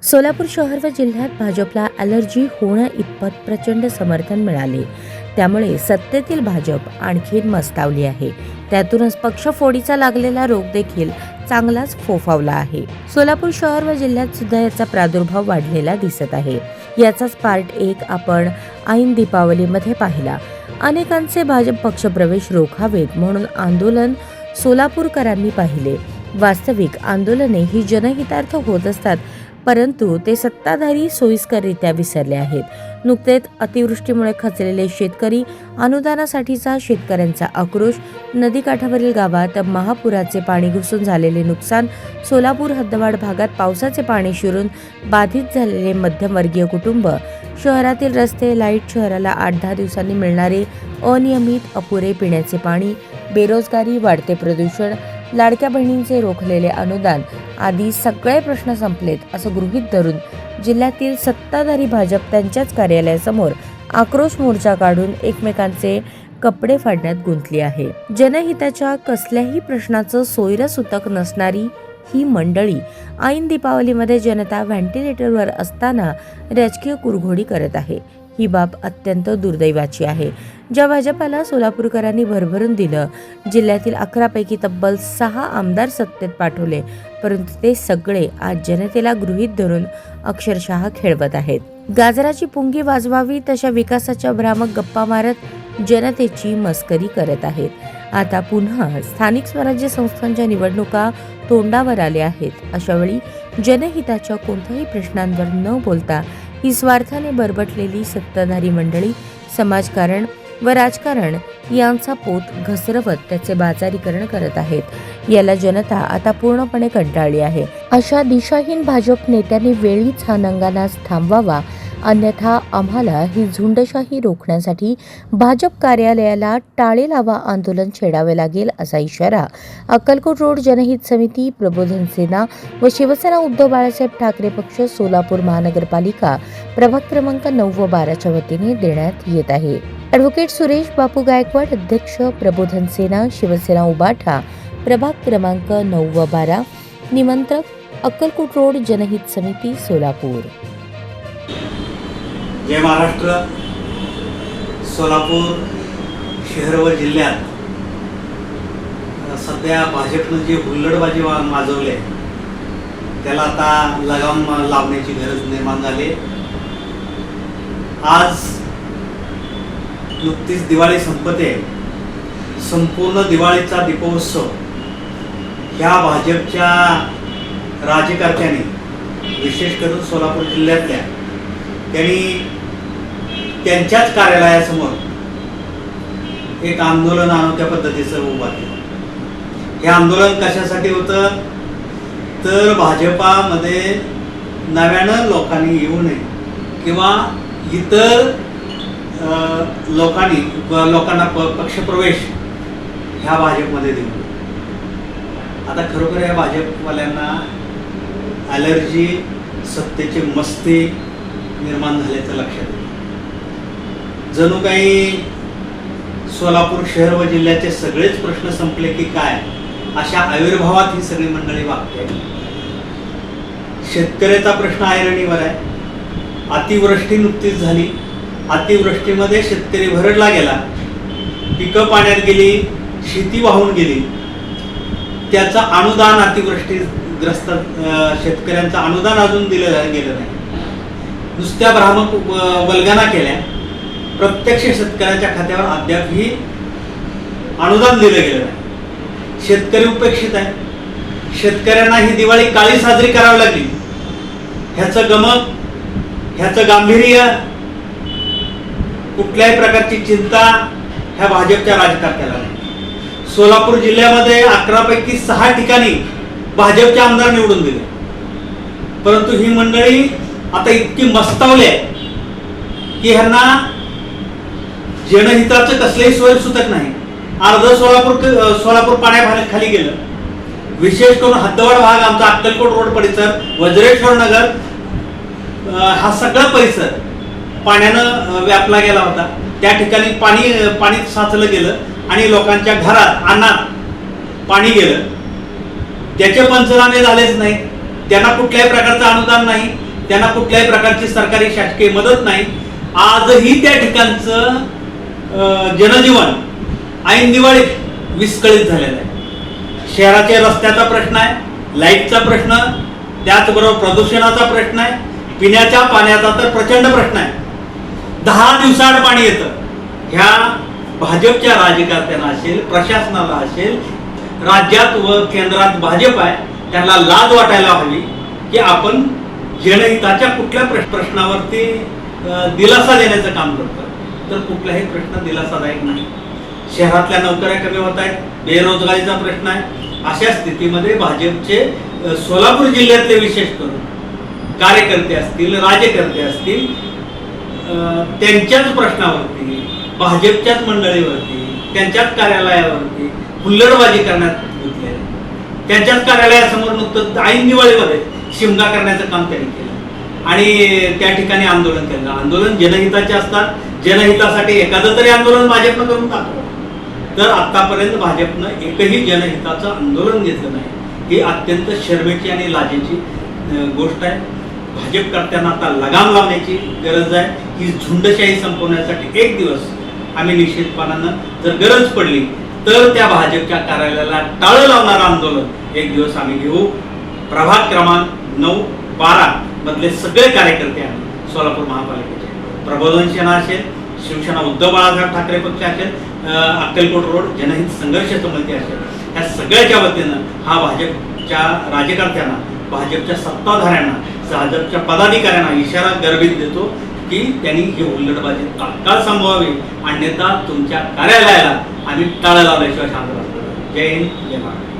सोलापूर शहर व जिल्ह्यात भाजपला ॲलर्जी होणं इतपत प्रचंड समर्थन मिळाले. त्यामुळे सत्तेतील भाजप आणखीन मस्तावली आहे. त्यातूनच पक्षफोडीचा लागलेला रोग देखील चांगलाच फोफावला आहे. सोलापूर शहर व जिल्ह्यात सुद्धा याचा प्रादुर्भाव वाढलेला दिसत आहे. याचाच पार्ट 1 आपण ऐन दीपावलीमध्ये पाहिला. अनेकांचे भाजप पक्षप्रवेश रोखावेत म्हणून आंदोलन सोलापूरकरांनी पाहिले. वास्तविक आंदोलने ही जनहितार्थ होत असतात, परंतु ते सत्ताधारी सोयीस्कररित्या विसरले आहेत. नुकतेच अतिवृष्टीमुळे खचलेले शेतकरी, अनुदानासाठीचा शेतकऱ्यांचा आक्रोश, नदीकाठावरील गावात महापुराचे पाणी घुसून झालेले नुकसान, सोलापूर हद्दवाढ भागात पावसाचे पाणी शिरून बाधित झालेले मध्यमवर्गीय कुटुंब, शहरातील रस्ते, लाईट, शहराला 8-10 दिवसांनी मिळणारे अनियमित अपुरे पिण्याचे पाणी, बेरोजगारी, वाढते प्रदूषण, लाडक्या बहिणींचे रोखलेले अनुदान आदी सगळे प्रश्न संपलेत असं गृहीत धरून जिल्ह्यातील सत्ताधारी भाजप त्यांच्याच कार्यालयासमोर आक्रोश मोर्चा काढून एकमेकांचे कपडे फाडण्यात गुंतली आहे. जनहिताच्या कसल्याही प्रश्नाचं सोयरसूतक नसणारी ही मंडळी ऐन दीपावलीमध्ये जनता व्हेंटिलेटरवर असताना राजकीय कुरघोडी करत आहे. ही बाब अत्यंत दुर्दैवाची आहे. ज्या भाजपाला सोलापूरकरांनी भरभरून दिलं, जिल्ह्यातील 11 पैकी तब्बल 6 आमदार सत्तेत पाठवले, परंतु ते सगळे आज जनतेला गृहीत धरून अक्षरशः खेळवत आहेत. गाजराची पुंगी वाजवावी तशा विकासाच्या भ्रामक गप्पा मारत जनतेची मस्करी करत आहेत. आता पुन्हा स्थानिक स्वराज्य संस्थांच्या निवडणुका तोंडावर आल्या आहेत. अशावेळी जनहिताच्या कोणत्याही प्रश्नांवर न बोलता ही स्वार्थाने बरबटलेली सत्ताधारी मंडळी समाजकारण व राजकारण यांचा पोत घसरवत त्याचे बाजारीकरण करत आहेत. याला जनता आता पूर्णपणे कंटाळली आहे. अशा दिशाहीन भाजप नेत्यांनी वेळीच हा नंगानाच थांबवावा, अन्यथा आम्हाला ही झुंडशाही रोखण्यासाठी भाजप कार्यालयाला टाळे लावा आंदोलन छेडावे लागेल, असा इशारा अक्कलकोट रोड जनहित समिती, प्रबोधन सेना व शिवसेना उद्धव बाळासाहेब ठाकरे पक्ष सोलापूर महानगरपालिका प्रभाग क्रमांक 9 व 12 वतीने देण्यात येत आहे. ॲडव्होकेट सुरेश बापू गायकवाड, अध्यक्ष, प्रबोधन सेना, शिवसेना उबाठा, प्रभाग क्रमांक 9 व 12, निमंत्रक अक्कलकोट रोड जनहित समिती, सोलापूर. जय महाराष्ट्र. सोलापूर शहर व जिल्ह्यात सध्या भाजपनं जी हुल्लडबाजी माजवली आहे त्याला आता लगाम लावण्याची गरज निर्माण झाली. आज नुकतीच दिवाळी संपते. संपूर्ण दिवाळीचा दीपोत्सव ह्या भाजपच्या राज्यकर्त्यांनी, विशेष करून सोलापूर जिल्ह्यातल्या, त्यांनी त्यांच्याच कार्यालयासमोर एक आंदोलन अनोख्या पद्धतीचं उभं केलं. हे आंदोलन कशासाठी होतं तर भाजपामध्ये नव्यानं लोकांनी येऊ नये किंवा इतर लोकांना पक्षप्रवेश ह्या भाजपमध्ये देऊ नये. आता खरोखर या भाजपवाल्यांना ॲलर्जी, सत्तेची मस्ती निर्माण झाल्याचं लक्षात येतं. जणू काही सोलापूर शहर व जिल्ह्याचे सगळेच प्रश्न संपले की काय, अशा आविर्भावात ही सगळी मंडळी वागते. शेतकऱ्याचा प्रश्न ऐरणीवर आहे. अतिवृष्टी नुकतीच झाली. अतिवृष्टीमध्ये शेतकरी भरडला गेला, पिकं पाण्यात गेली, शेती वाहून गेली. त्याचं अनुदान अतिवृष्टीग्रस्त शेतकऱ्यांचं अनुदान अजून दिलं गेलं नाही. नुसत्या भ्रामक वल्गना केल्या. प्रत्यक्ष शेतकऱ्याच्या खात्यावर अद्यापही अनुदान दिलं गेलं नाही. शेतकरी उपेक्षित आहे. शेतकऱ्यांना ही दिवाळी काळी साजरी करावी लागली. ह्याचं गमक, ह्याचं गांभीर्य, कुठल्याही प्रकारची चिंता ह्या भाजपच्या राजकारत्याला नाही. सोलापूर जिल्ह्यामध्ये 11 पैकी 6 ठिकाणी भाजपचे आमदार निवडून दिले, परंतु ही मंडळी आता इतकी मस्तावली आहे की ह्यांना जनहिताचं कसलेही सोयीसुतक नाही. अर्ध सोलापूर पाण्याखाली गेलं. विशेष करून हद्दवाड भाग, आमचा अक्कलकोट रोड परिसर, वज्रेश्वर नगर, हा सगळा परिसर पाण्यानं व्यापला गेला होता. त्या ठिकाणी पाणी साचलं गेलं आणि लोकांच्या घरात, अन्नात पाणी गेलं. त्याचे पंचनामे झालेच नाही. त्यांना कुठल्याही प्रकारचं अनुदान नाही. त्यांना कुठल्याही प्रकारची सरकारी शासकीय मदत नाही. आजही त्या ठिकाणचं जनजीवन ऐन दिवाळीत विस्कळीत झालेलं आहे. शहराच्या रस्त्याचा प्रश्न आहे, लाईटचा प्रश्न, त्याचबरोबर प्रदूषणाचा प्रश्न आहे, पिण्याच्या पाण्याचा तर प्रचंड प्रश्न आहे. 10 दिवसाआड पाणी येतं. ह्या भाजपच्या राज्यकर्त्यांना असेल, प्रशासनाला असेल, राज्यात व केंद्रात भाजप आहे, त्यांना लाज वाटायला हवी की आपण जनहिताच्या कुठल्या प्रश्नावरती दिलासा देण्याचं काम करतो, तर कुठलाही प्रश्न दिलासादायक नाही. शहरातल्या नोकऱ्या कमी होत आहेत, बेरोजगारीचा प्रश्न आहे. अशा स्थितीमध्ये भाजपचे सोलापूर जिल्ह्यातले विशेष करून कार्यकर्ते असतील, राज्यकर्ते असतील, त्यांच्याच प्रश्नावरती, भाजपच्याच मंडळीवरती, त्यांच्याच कार्यालयावरती हुल्लडबाजी करण्यात गुंतले. त्यांच्याच कार्यालयासमोर नुकतं ऐन दिवाळीमध्ये शिमगा करण्याचं काम त्यांनी केलं आणि त्या ठिकाणी आंदोलन केलं. आंदोलन जनहिताचे असतात. जनहितासाठी एखादं तरी आंदोलन भाजपनं करून टाकलं. तर आतापर्यंत भाजपनं एकही जनहिताचं आंदोलन घेतलं नाही. ही अत्यंत शर्मेची आणि लाजेची गोष्ट आहे. भाजपकर्त्यांना आता लगाम लावण्याची गरज आहे. ही झुंडशाही संपवण्यासाठी एक दिवस आम्ही निश्चितपणानं जर गरज पडली तर त्या भाजपच्या कार्यालयाला टाळं लावणारं आंदोलन एक दिवस आम्ही घेऊ. प्रभाग क्रमांक 9-12 मधले सगळे कार्यकर्ते आम्ही सोलापूर महापालिकेचे, प्रबोधन सेना असेल, शिवसेना उद्धव बाळासाहेब ठाकरे पक्ष असेल, अक्कलकोट रोड जनहित संघर्ष समिती असेल, या सगळ्याच्या वतीनं हा भाजपच्या राज्यकर्त्यांना, भाजपच्या सत्ताधाऱ्यांना, भाजपच्या पदाधिकाऱ्यांना इशारा गर्भित देतो की त्यांनी ही हुल्लडबाजी तात्काळ संपवावी, अन्यथा तुमच्या कार्यालयाला आम्ही टाळं लावल्याशिवाय शांत राहतो. जय हिंद, जय महाराष्ट्र.